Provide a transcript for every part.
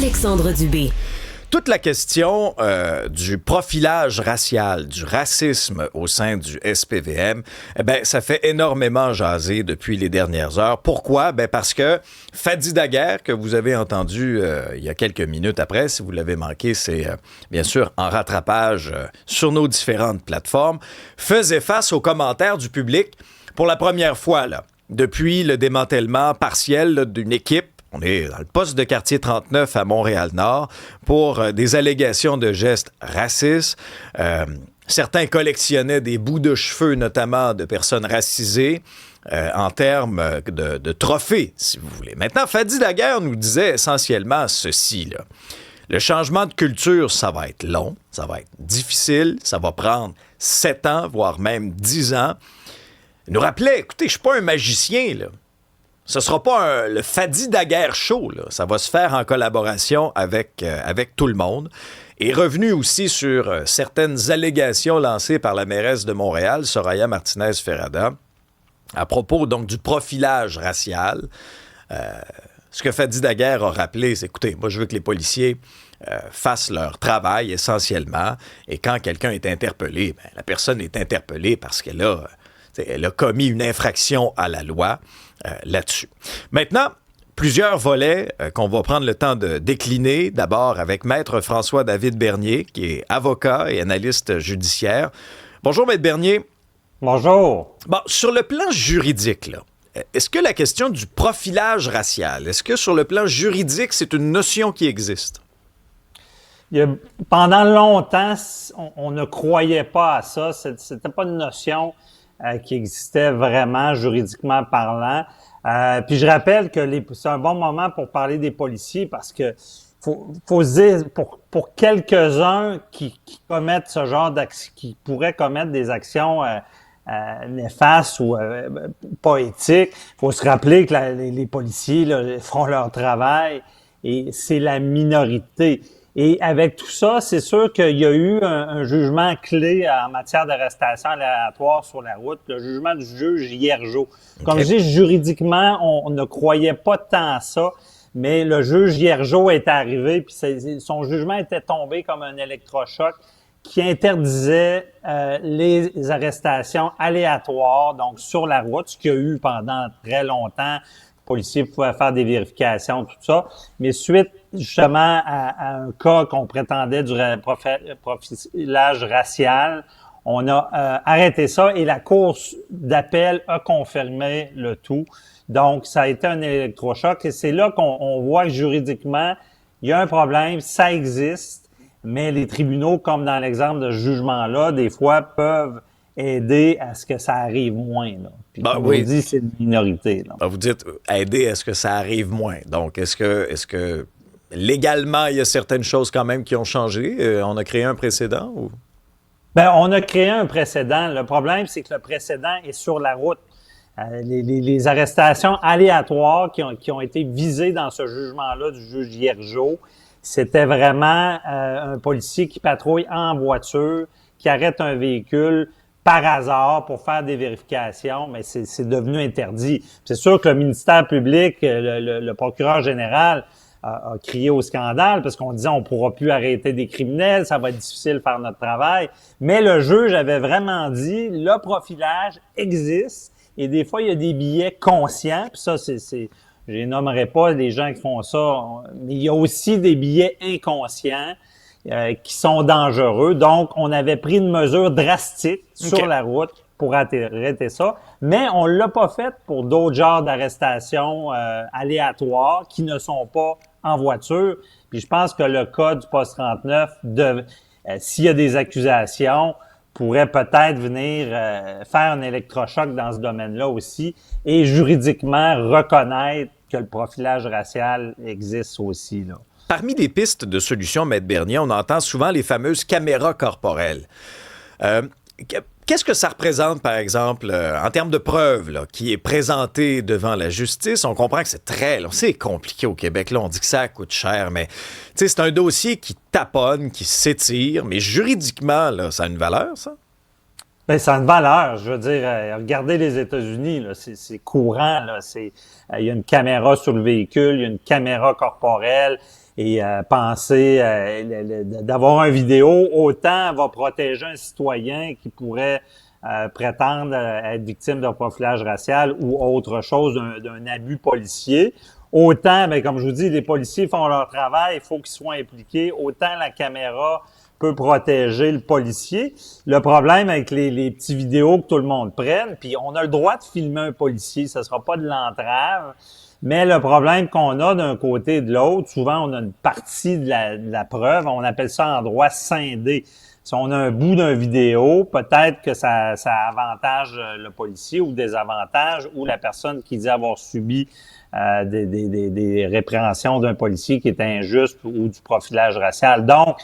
Alexandre Dubé. Toute la question du profilage racial, du racisme au sein du SPVM, ça fait énormément jaser depuis les dernières heures. Pourquoi? Parce que Fadi Daguerre, que vous avez entendu il y a quelques minutes après, si vous l'avez manqué, c'est bien sûr en rattrapage sur nos différentes plateformes, faisait face aux commentaires du public pour la première fois, là, depuis le démantèlement partiel là, d'une équipe. On est dans le poste de quartier 39 à Montréal-Nord pour des allégations de gestes racistes. Certains collectionnaient des bouts de cheveux, notamment de personnes racisées, en termes de trophées, si vous voulez. Maintenant, Fadi Daguerre nous disait essentiellement ceci, là. Le changement de culture, ça va être long, ça va être difficile, ça va prendre 7 ans, voire même 10 ans. Il nous rappelait, écoutez, je suis pas un magicien, là. Ce ne sera pas le Fadi Daguerre show, là. Ça va se faire en collaboration avec tout le monde. Et revenu aussi sur certaines allégations lancées par la mairesse de Montréal, Soraya Martinez-Ferrada, à propos donc du profilage racial. Ce que Fadi Daguerre a rappelé, c'est, écoutez, moi je veux que les policiers fassent leur travail essentiellement. Et quand quelqu'un est interpellé, la personne est interpellée parce qu'elle a commis une infraction à la loi. Là-dessus. Maintenant, plusieurs volets qu'on va prendre le temps de décliner. D'abord avec Maître François-David Bernier, qui est avocat et analyste judiciaire. Bonjour, Maître Bernier. Bonjour. Bon, sur le plan juridique, là, est-ce que la question du profilage racial, est-ce que sur le plan juridique, c'est une notion qui existe? Pendant longtemps, on ne croyait pas à ça. C'était pas une notion qui existait vraiment juridiquement parlant. Puis je rappelle que c'est un bon moment pour parler des policiers parce que faut se dire, pour quelques-uns qui commettent ce genre d'actions, qui pourraient commettre des actions néfastes ou pas éthiques, faut se rappeler que les policiers là, font leur travail et c'est la minorité. Et avec tout ça, c'est sûr qu'il y a eu un jugement clé en matière d'arrestation aléatoire sur la route, le jugement du juge Hiergeau. Comme je dis, juridiquement, on ne croyait pas tant à ça, mais le juge Hiergeau est arrivé, puis son jugement était tombé comme un électrochoc qui interdisait les arrestations aléatoires, donc sur la route, ce qu'il y a eu pendant très longtemps. Les policiers pouvaient faire des vérifications, tout ça. Mais suite, justement, à un cas qu'on prétendait du profilage racial, on a arrêté ça et la Cour d'appel a confirmé le tout. Donc, ça a été un électrochoc et c'est là qu'on voit que juridiquement, il y a un problème, ça existe, mais les tribunaux, comme dans l'exemple de ce jugement-là, des fois peuvent aider à ce que ça arrive moins, là. Puis comme oui. on dit, c'est une minorité, là. Vous dites aider à ce que ça arrive moins. Donc, est-ce que légalement, il y a certaines choses quand même qui ont changé? On a créé un précédent? Ou? On a créé un précédent. Le problème, c'est que le précédent est sur la route. Les arrestations aléatoires qui ont été visées dans ce jugement-là du juge Hiergeau, c'était vraiment un policier qui patrouille en voiture, qui arrête un véhicule par hasard pour faire des vérifications, mais c'est devenu interdit. C'est sûr que le ministère public, le procureur général a crié au scandale parce qu'on disait on pourra plus arrêter des criminels, ça va être difficile de faire notre travail. Mais le juge avait vraiment dit le profilage existe et des fois il y a des billets conscients, puis ça je les nommerai pas les gens qui font ça, mais il y a aussi des billets inconscients qui sont dangereux. Donc, on avait pris une mesure drastique sur la route pour arrêter ça, mais on l'a pas fait pour d'autres genres d'arrestations aléatoires qui ne sont pas en voiture. Puis je pense que le cas du poste 39, s'il y a des accusations, pourrait peut-être venir faire un électrochoc dans ce domaine-là aussi et juridiquement reconnaître que le profilage racial existe aussi, là. Parmi des pistes de solutions, Maître Bernier, on entend souvent les fameuses caméras corporelles. Qu'est-ce que ça représente, par exemple, en termes de preuves, là, qui est présenté devant la justice? On comprend que c'est très long. C'est compliqué au Québec. Là, on dit que ça coûte cher, mais c'est un dossier qui taponne, qui s'étire, mais juridiquement, là, ça a une valeur, ça? Ben, ça a une valeur. Je veux dire, regardez les États-Unis, là, c'est courant, là. Il y a une caméra sur le véhicule, il y a une caméra corporelle. Et penser d'avoir un vidéo, autant va protéger un citoyen qui pourrait prétendre être victime d'un profilage racial ou autre chose, d'un abus policier. Autant, ben, comme je vous dis, les policiers font leur travail, il faut qu'ils soient impliqués. Autant la caméra peut protéger le policier. Le problème avec les petits vidéos que tout le monde prenne, puis on a le droit de filmer un policier, ça sera pas de l'entrave, mais le problème qu'on a d'un côté et de l'autre, souvent on a une partie de la preuve, on appelle ça en droit scindé. Si on a un bout d'un vidéo, peut-être que ça avantage le policier ou désavantage, ou la personne qui dit avoir subi des répréhensions d'un policier qui est injuste ou du profilage racial. Donc,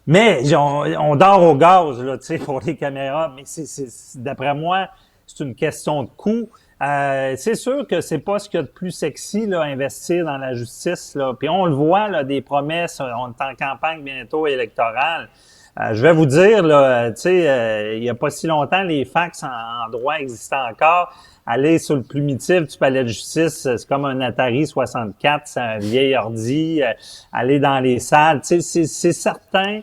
mais on dort au gaz, là, tu sais, pour les caméras. Mais d'après moi, c'est une question de coût. C'est sûr que c'est pas ce qu'il y a de plus sexy, là, investir dans la justice, là. Puis on le voit, là, des promesses. On est en campagne bientôt électorale. Je vais vous dire, là, tu sais, il y a pas si longtemps, les fax en droit existaient encore. Aller sur le primitif du palais de justice, c'est comme un Atari 64, c'est un vieil ordi. Aller dans les salles, tu sais, c'est certain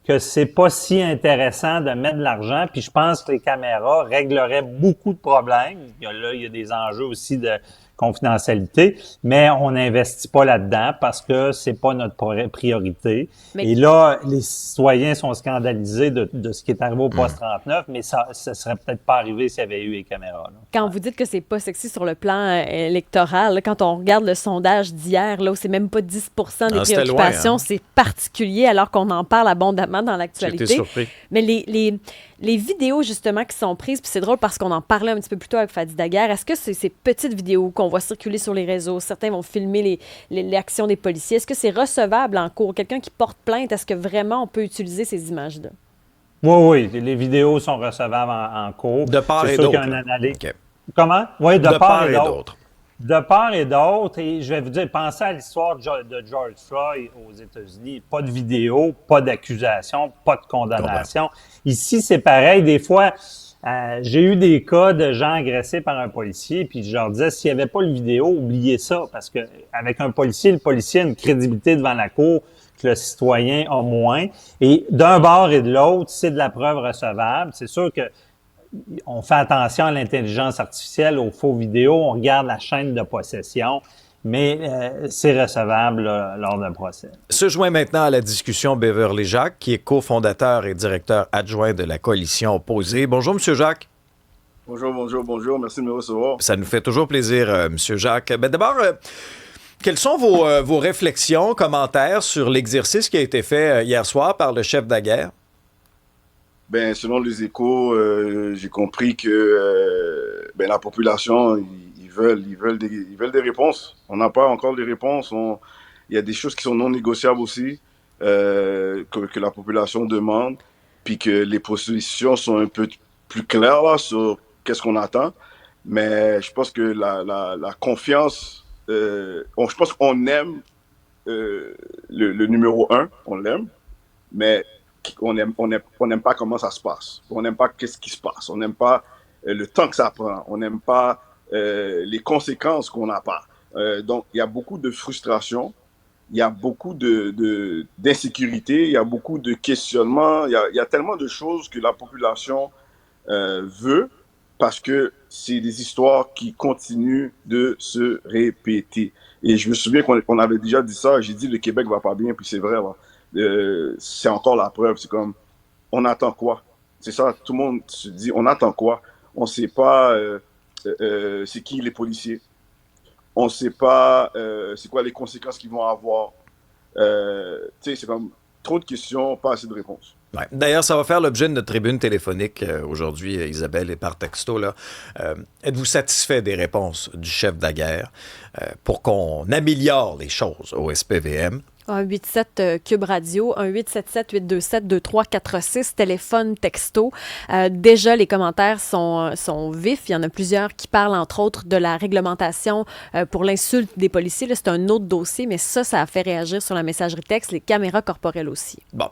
que c'est pas si intéressant de mettre de l'argent, puis je pense que les caméras régleraient beaucoup de problèmes. Il y a des enjeux aussi de confidentialité, mais on n'investit pas là-dedans parce que c'est pas notre priorité. Et là, les citoyens sont scandalisés de ce qui est arrivé au poste 39, mais ça serait peut-être pas arrivé s'il y avait eu les caméras, là. Quand vous dites que c'est pas sexy sur le plan électoral, là, quand on regarde le sondage d'hier, là, où c'est même pas 10 des préoccupations, loin, hein? C'est particulier alors qu'on en parle abondamment dans l'actualité. J'ai été surpris. Mais les vidéos, justement, qui sont prises, puis c'est drôle parce qu'on en parlait un petit peu plus tôt avec Fadi Daguerre, est-ce que c'est ces petites vidéos qu'on voit circuler sur les réseaux, certains vont filmer les actions des policiers, est-ce que c'est recevable en cours? Quelqu'un qui porte plainte, est-ce que vraiment on peut utiliser ces images-là? Oui, les vidéos sont recevables en cours. De part et d'autre. Okay. Comment? Oui, de part et d'autre. De part et d'autre, et je vais vous dire, pensez à l'histoire de George Floyd aux États-Unis. Pas de vidéo, pas d'accusation, pas de condamnation. Ici, c'est pareil. Des fois, j'ai eu des cas de gens agressés par un policier, puis je leur disais, s'il n'y avait pas le vidéo, oubliez ça, parce que avec un policier, le policier a une crédibilité devant la cour que le citoyen a moins. Et d'un bord et de l'autre, c'est de la preuve recevable. C'est sûr que on fait attention à l'intelligence artificielle, aux faux vidéos, on regarde la chaîne de possession, mais c'est recevable là, lors d'un procès. Se joint maintenant à la discussion Beverly Jacques, qui est cofondateur et directeur adjoint de la coalition opposée. Bonjour, M. Jacques. Bonjour. Merci de me recevoir. Ça nous fait toujours plaisir, M. Jacques. Ben, d'abord, quelles sont vos réflexions, commentaires sur l'exercice qui a été fait hier soir par le chef Daguerre? Ben, selon les échos, j'ai compris que la population, ils veulent des réponses. On n'a pas encore les réponses. Il y a des choses qui sont non négociables aussi, que la population demande, puis que les positions sont un peu plus claires là, sur qu'est-ce qu'on attend. Mais je pense que la confiance, je pense qu'on aime le numéro 1, on l'aime, mais on n'aime pas comment ça se passe. On n'aime pas qu'est-ce qui se passe. On n'aime pas le temps que ça prend. On n'aime pas les conséquences qu'on n'a pas. Donc, il y a beaucoup de frustration. Il y a beaucoup d'insécurité. Il y a beaucoup de questionnements. Il y a tellement de choses que la population veut parce que c'est des histoires qui continuent de se répéter. Et je me souviens qu'on avait déjà dit ça. J'ai dit le Québec va pas bien, puis c'est vrai, là. C'est encore la preuve. C'est comme, on attend quoi? C'est ça, tout le monde se dit, on attend quoi? On ne sait pas c'est qui les policiers. On ne sait pas c'est quoi les conséquences qu'ils vont avoir. C'est comme trop de questions, pas assez de réponses. Ouais. D'ailleurs, ça va faire l'objet de notre tribune téléphonique aujourd'hui, Isabelle, et par texto. Là. Êtes-vous satisfait des réponses du chef Daguerre pour qu'on améliore les choses au SPVM? 187 Cube Radio, 1877-827-2346, téléphone, texto. Déjà, les commentaires sont vifs. Il y en a plusieurs qui parlent, entre autres, de la réglementation pour l'insulte des policiers. Là, c'est un autre dossier, mais ça a fait réagir sur la messagerie texte, les caméras corporelles aussi. Bon.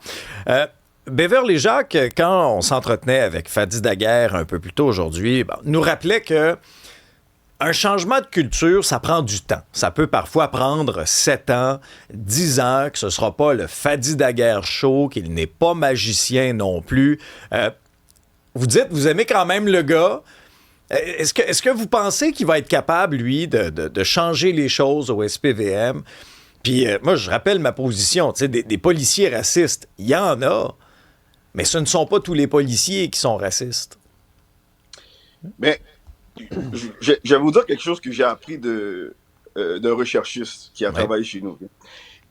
Beverly Jacques, quand on s'entretenait avec Fadi Daguerre un peu plus tôt aujourd'hui, nous rappelait que un changement de culture, ça prend du temps. Ça peut parfois prendre 7 ans, 10 ans, que ce ne sera pas le Fadi Daguerre show, qu'il n'est pas magicien non plus. Vous dites, vous aimez quand même le gars. Est-ce que vous pensez qu'il va être capable, lui, de changer les choses au SPVM? Puis moi, je rappelle ma position. Tu sais, des policiers racistes, il y en a, mais ce ne sont pas tous les policiers qui sont racistes. Mais je vais vous dire quelque chose que j'ai appris d'un recherchiste qui a travaillé chez nous.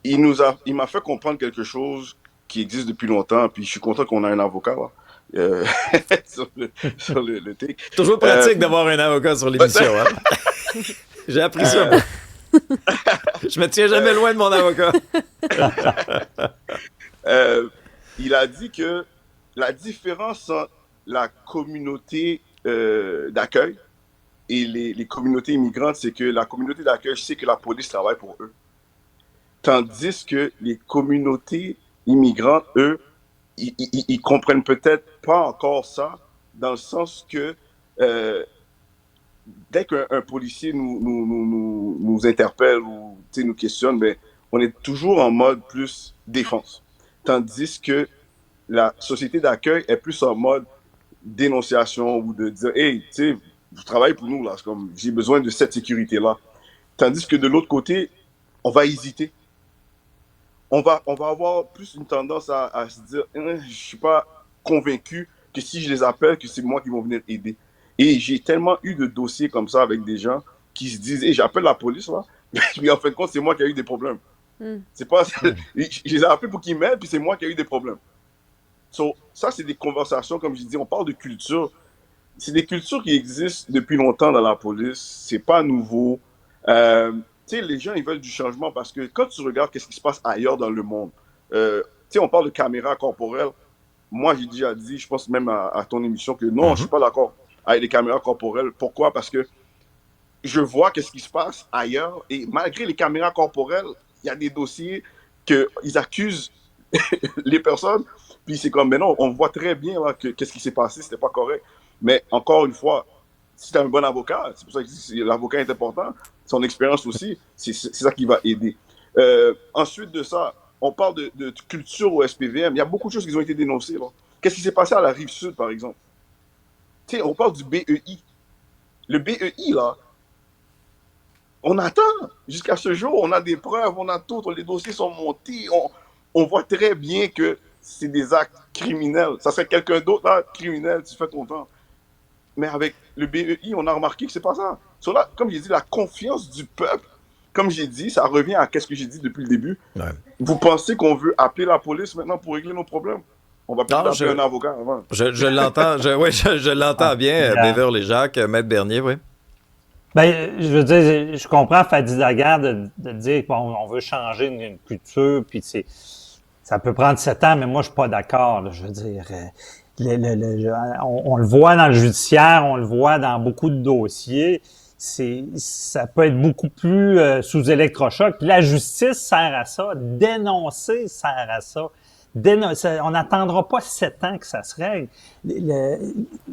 Il m'a fait comprendre quelque chose qui existe depuis longtemps, puis je suis content qu'on a un avocat là, sur le take. Toujours pratique d'avoir un avocat sur l'émission. Hein? J'ai appris ça. Je me tiens jamais loin de mon avocat. Il a dit que la différence entre la communauté d'accueil et les communautés immigrantes, c'est que la communauté d'accueil sait que la police travaille pour eux. Tandis que les communautés immigrantes, eux, ils comprennent peut-être pas encore ça, dans le sens que dès qu'un policier nous interpelle ou nous questionne, ben, on est toujours en mode plus défense. Tandis que la société d'accueil est plus en mode dénonciation ou de dire « Hey, tu sais, vous travaillez pour nous, là, c'est comme j'ai besoin de cette sécurité-là. » Tandis que de l'autre côté, on va hésiter. On va avoir plus une tendance à se dire « Je ne suis pas convaincu que si je les appelle, que c'est moi qui vont venir aider. » Et j'ai tellement eu de dossiers comme ça avec des gens qui se disent hey, « j'appelle la police, là. » Mais en fin de compte, c'est moi qui ai eu des problèmes. C'est pas... Je les ai appelés pour qu'ils m'aident, puis c'est moi qui ai eu des problèmes. So, ça, c'est des conversations, comme je dis, on parle de culture. C'est des cultures qui existent depuis longtemps dans la police. C'est pas nouveau. Tu sais, les gens, ils veulent du changement parce que quand tu regardes qu'est-ce qui se passe ailleurs dans le monde, tu sais, on parle de caméra corporelle. Moi, j'ai déjà dit, je pense même à ton émission, que non, je suis pas d'accord avec les caméras corporelles. Pourquoi? Parce que je vois qu'est-ce qui se passe ailleurs et malgré les caméras corporelles, il y a des dossiers qu'ils accusent les personnes. Puis c'est comme, mais non, on voit très bien là, qu'est-ce qui s'est passé, c'était pas correct. Mais encore une fois, si tu as un bon avocat, c'est pour ça que l'avocat est important, son expérience aussi, c'est ça qui va aider. Ensuite de ça, on parle de culture au SPVM. Il y a beaucoup de choses qui ont été dénoncées. Qu'est-ce qui s'est passé à la Rive-Sud, par exemple? Tu sais, on parle du BEI. Le BEI, là, on attend. Jusqu'à ce jour, on a des preuves, on a tout, les dossiers sont montés. On voit très bien que c'est des actes criminels. Ça serait quelqu'un d'autre, là, criminel, tu fais ton temps. Mais avec le BEI, on a remarqué que c'est pas ça. So là, comme j'ai dit, la confiance du peuple, comme j'ai dit, ça revient à ce que j'ai dit depuis le début. Ouais. Vous pensez qu'on veut appeler la police maintenant pour régler nos problèmes? On va peut-être appeler un avocat avant. Je l'entends, je l'entends bien, Beverly Jacques, Maître Bernier, oui. Ben, je veux dire, je comprends Fadi Daguerre de dire qu'on veut changer une culture, puis ça peut prendre 7 ans, mais moi, je suis pas d'accord. Là, je veux dire, on le voit dans le judiciaire, on le voit dans beaucoup de dossiers. Ça peut être beaucoup plus sous électrochoc. Puis la justice sert à ça, dénoncer sert à ça. On n'attendra pas 7 ans que ça se règle.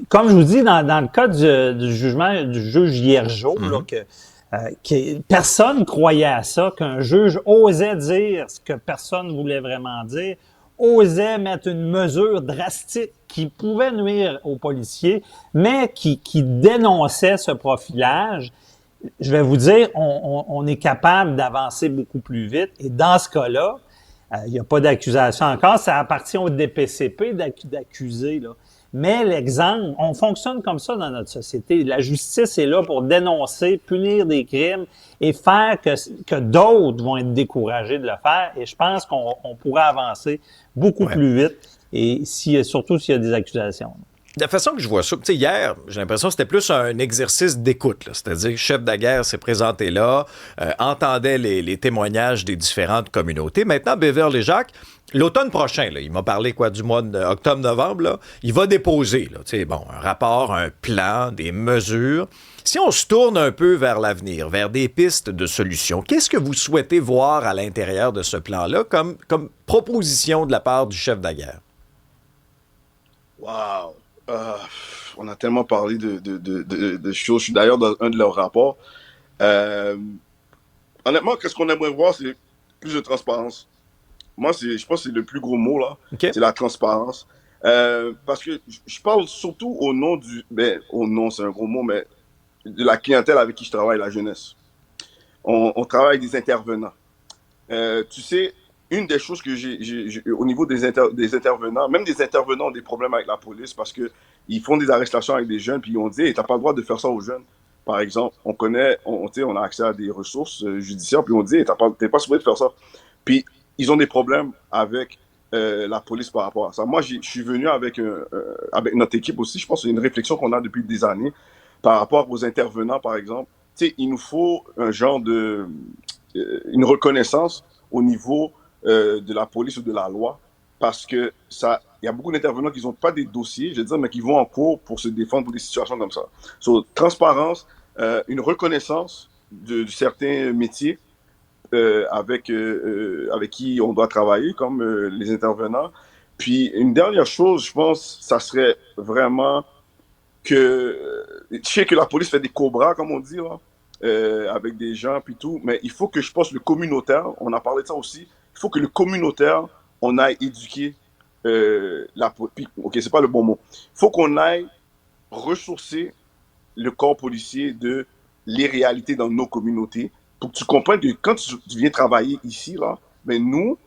Comme je vous dis, dans le cas du jugement du juge Hiergeau, là, que personne croyait à ça, qu'un juge osait dire ce que personne voulait vraiment dire, osait mettre une mesure drastique qui pouvait nuire aux policiers, mais qui dénonçait ce profilage. Je vais vous dire, on est capable d'avancer beaucoup plus vite. Et dans ce cas-là, il n'y a pas d'accusation encore. Ça appartient au DPCP d'accuser, là. Mais l'exemple, on fonctionne comme ça dans notre société. La justice est là pour dénoncer, punir des crimes et faire que d'autres vont être découragés de le faire. Et je pense qu'on pourrait avancer beaucoup plus vite, et surtout s'il y a des accusations. De la façon que je vois ça, tu sais, hier, j'ai l'impression que c'était plus un exercice d'écoute, là. C'est-à-dire que le chef Daguerre s'est présenté là, entendait les témoignages des différentes communautés. Maintenant, Beverly Jacques, l'automne prochain, là, il m'a parlé du mois d'octobre-novembre, là, il va déposer là, tu sais, un rapport, un plan, des mesures. Si on se tourne un peu vers l'avenir, vers des pistes de solutions, qu'est-ce que vous souhaitez voir à l'intérieur de ce plan-là comme proposition de la part du chef Daguerre? Wow. On a tellement parlé de choses. Je suis d'ailleurs dans un de leurs rapports. Euh, Honnêtement, qu'est-ce qu'on aimerait voir, c'est plus de transparence. Moi, je pense que c'est le plus gros mot, là. OK? C'est la transparence. Parce que je parle surtout au nom au nom, c'est un gros mot, mais de la clientèle avec qui je travaille, la jeunesse. On travaille avec des intervenants. Tu sais, une des choses que au niveau des intervenants, même des intervenants ont des problèmes avec la police parce qu'ils font des arrestations avec des jeunes, puis ils ont dit, hey, t'as pas le droit de faire ça aux jeunes. Par exemple, on a accès à des ressources judiciaires, puis on dit, hey, t'es pas supposé de faire ça. Puis ils ont des problèmes avec la police par rapport à ça. Moi, je suis venu avec notre équipe aussi, je pense que c'est une réflexion qu'on a depuis des années par rapport aux intervenants, par exemple. Tu sais, il nous faut un genre une reconnaissance au niveau de la police ou de la loi, parce que il y a beaucoup d'intervenants qui n'ont pas des dossiers, je veux dire, mais qui vont en cours pour se défendre pour des situations comme ça. Transparence, une reconnaissance de certains métiers avec qui on doit travailler, comme les intervenants. Puis une dernière chose, je pense, ça serait vraiment je sais que la police fait des cobras, comme on dit, là, avec des gens, puis tout, mais il faut que je pense le communautaire, on a parlé de ça aussi, il faut que le communautaire, on aille éduquer la police. Ok, c'est pas le bon mot. Il faut qu'on aille ressourcer le corps policier de les réalités dans nos communautés pour que tu comprennes que quand tu viens travailler ici, là, ben nous,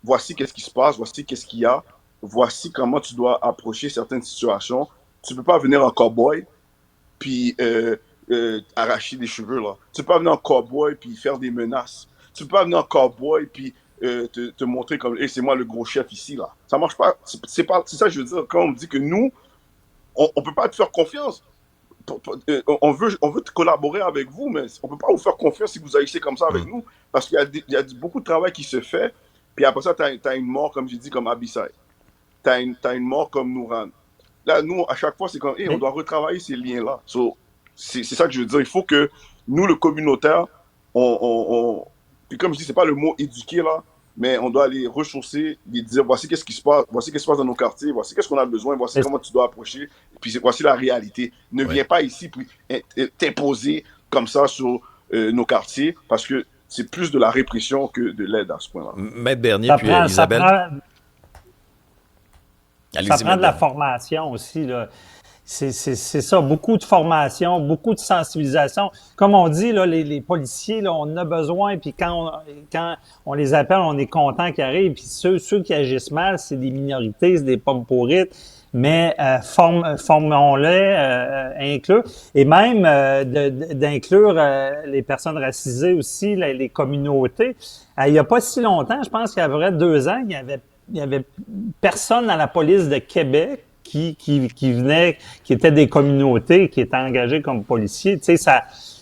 voici qu'est-ce qui se passe, voici qu'est-ce qu'il y a, voici comment tu dois approcher certaines situations. Tu ne peux pas venir en cowboy puis arracher des cheveux, là. Tu peux pas venir en cowboy puis faire des menaces. Tu peux pas venir en cowboy puis te montrer comme, hey, c'est moi le gros chef ici, là. Ça marche pas. C'est ça que je veux dire. Quand on me dit que nous, on peut pas te faire confiance. On veut collaborer avec vous, mais on peut pas vous faire confiance si vous agissez comme ça avec nous. Parce qu'il y a beaucoup de travail qui se fait. Puis après ça, tu as une mort, comme j'ai dit, comme Abisai. T'as une mort comme Nouran. Là, nous, à chaque fois, c'est comme, hey, on doit retravailler ces liens-là. C'est ça que je veux dire. Il faut que nous, le communautaire, puis comme je dis, c'est pas le mot éduquer là, mais on doit aller ressourcer, et dire voici qu'est-ce qui se passe, voici qu'est-ce qui se passe dans nos quartiers, voici qu'est-ce qu'on a besoin, voici comment tu dois approcher, et puis voici la réalité. Ne viens pas ici puis t'imposer comme ça sur nos quartiers, parce que c'est plus de la répression que de l'aide à ce point-là. Maître Bernier, Ça puis prend, ça Isabelle. prend, ça Allez-y, prend Maître de la Bernier. formation aussi, là. C'est ça, beaucoup de formation, beaucoup de sensibilisation. Comme on dit, là, les policiers, là, on en a besoin, puis quand on les appelle, on est content qu'ils arrivent. Puis ceux qui agissent mal, c'est des minorités, c'est des pommes pourrites. Mais formons-les, inclure. Et même d'inclure les personnes racisées aussi, les communautés. Il n'y a pas si longtemps, je pense qu'il y a à peu près 2 ans, il y avait personne dans la police de Québec qui venait, qui étaient des communautés, qui étaient engagées comme policiers. Tu sais,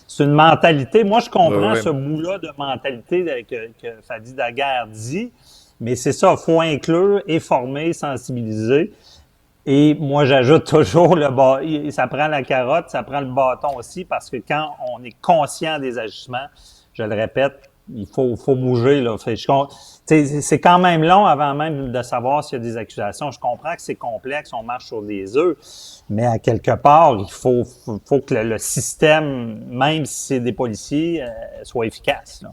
c'est une mentalité. Moi, je comprends Oui, oui. ce bout-là de mentalité que Fadi Daguerre dit, mais c'est ça, faut inclure et former, sensibiliser. Et moi, j'ajoute toujours ça prend la carotte, ça prend le bâton aussi, parce que quand on est conscient des agissements, je le répète, il faut bouger, là. C'est quand même long avant même de savoir s'il y a des accusations. Je comprends que c'est complexe, on marche sur des œufs, mais à quelque part, il faut que le système, même si c'est des policiers, soit efficace, là.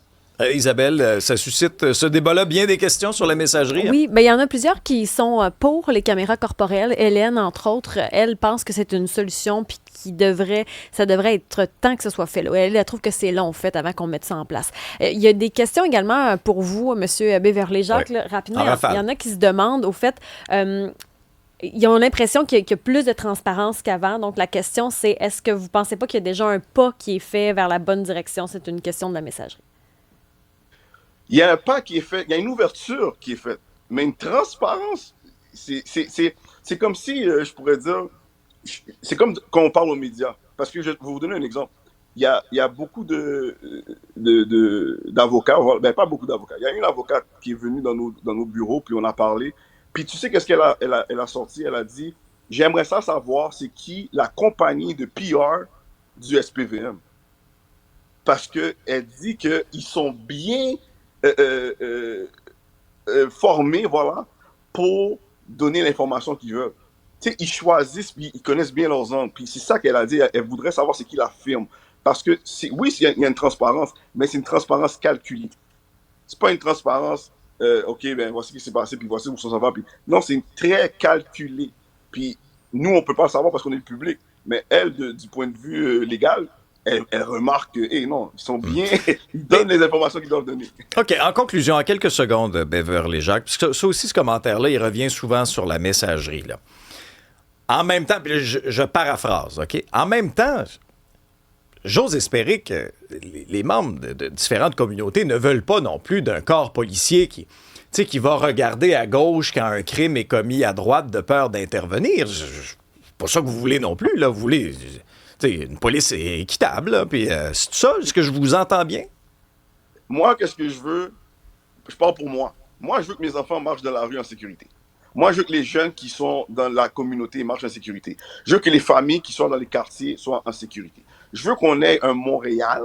Isabelle, ça suscite ce débat-là bien des questions sur la messagerie. Oui, ben il y en a plusieurs qui sont pour les caméras corporelles. Hélène, entre autres, elle pense que c'est une solution puis ça devrait être temps que ce soit fait. Là. Elle trouve que c'est long, en fait, avant qu'on mette ça en place. Il y a des questions également pour vous, M. Beverley-Jacques. Ouais. Là, rapidement, En rafale. il y en a qui se demandent, au fait, ils ont l'impression qu'il y a plus de transparence qu'avant. Donc, la question, c'est est-ce que vous ne pensez pas qu'il y a déjà un pas qui est fait vers la bonne direction? C'est une question de la messagerie. Il y a un pas qui est fait, il y a une ouverture qui est faite, mais une transparence, c'est comme si, je pourrais dire, c'est comme quand on parle aux médias. Parce que je vais vous donner un exemple. Il y a beaucoup d'avocats, ben pas beaucoup d'avocats. Il y a une avocate qui est venue dans nos bureaux, puis on a parlé. Puis tu sais qu'est-ce qu'elle a sorti? Elle a dit, j'aimerais ça savoir c'est qui la compagnie de PR du SPVM. Parce qu'elle dit qu'ils sont bien euh, euh, formés, voilà, pour donner l'information qu'ils veulent. tu sais, ils choisissent, puis ils connaissent bien leurs angles. Puis c'est ça qu'elle a dit. Elle voudrait savoir c'est qui la firme. Parce que, oui, il y a une transparence, mais c'est une transparence calculée. C'est pas une transparence, OK, ben voici ce qui s'est passé, puis voici où ça va. Puis... Non, c'est très calculé. Puis nous, on peut pas le savoir parce qu'on est le public. Mais elle, du point de vue légal, elle remarque que, hey, non, ils sont bien, ils donnent les informations qu'ils doivent donner. OK, en conclusion, en quelques secondes, Beverly Jacques, parce que ça aussi, ce commentaire-là, il revient souvent sur la messagerie, là. En même temps, puis je paraphrase, OK? En même temps, j'ose espérer que les membres de différentes communautés ne veulent pas non plus d'un corps policier qui va regarder à gauche quand un crime est commis à droite de peur d'intervenir. C'est pas ça que vous voulez non plus, là. Vous voulez une police équitable, là, puis c'est tout ça? Est-ce que je vous entends bien? Moi, qu'est-ce que je veux? Je parle pour moi. Moi, je veux que mes enfants marchent dans la rue en sécurité. Moi, je veux que les jeunes qui sont dans la communauté marchent en sécurité. Je veux que les familles qui sont dans les quartiers soient en sécurité. Je veux qu'on ait un Montréal.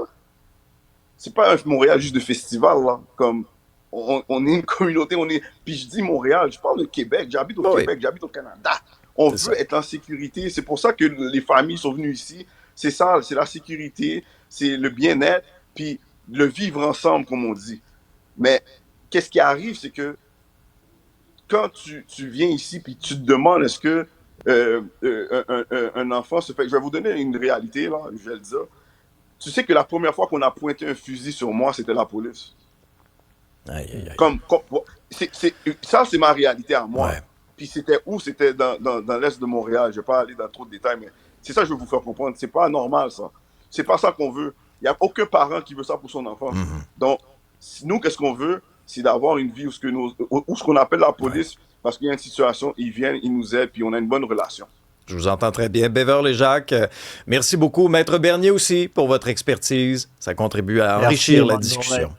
C'est pas un Montréal juste de festival, là. Comme on est une communauté, Puis je dis Montréal, je parle de Québec. J'habite au Québec, j'habite au Canada. On veut être en sécurité. C'est pour ça que les familles sont venues ici. C'est ça, c'est la sécurité, c'est le bien-être, puis le vivre ensemble, comme on dit. Mais qu'est-ce qui arrive, c'est que quand tu viens ici, puis tu te demandes est-ce que un enfant se fait... Je vais vous donner une réalité, là, je vais le dire. Tu sais que la première fois qu'on a pointé un fusil sur moi, c'était la police. Aïe, aïe, aïe. Ça, c'est ma réalité à moi. Ouais. Puis c'était où? C'était dans l'est de Montréal. Je ne vais pas aller dans trop de détails, mais c'est ça que je veux vous faire comprendre. C'est pas normal, ça. C'est pas ça qu'on veut. Il n'y a aucun parent qui veut ça pour son enfant. Mm-hmm. Donc, nous, qu'est-ce qu'on veut? C'est d'avoir une vie où ce qu'on appelle la police, parce qu'il y a une situation, ils viennent, ils nous aident, puis on a une bonne relation. Je vous entends très bien. Beverly Jacques, merci beaucoup. Maître Bernier aussi pour votre expertise. Ça contribue à enrichir la discussion.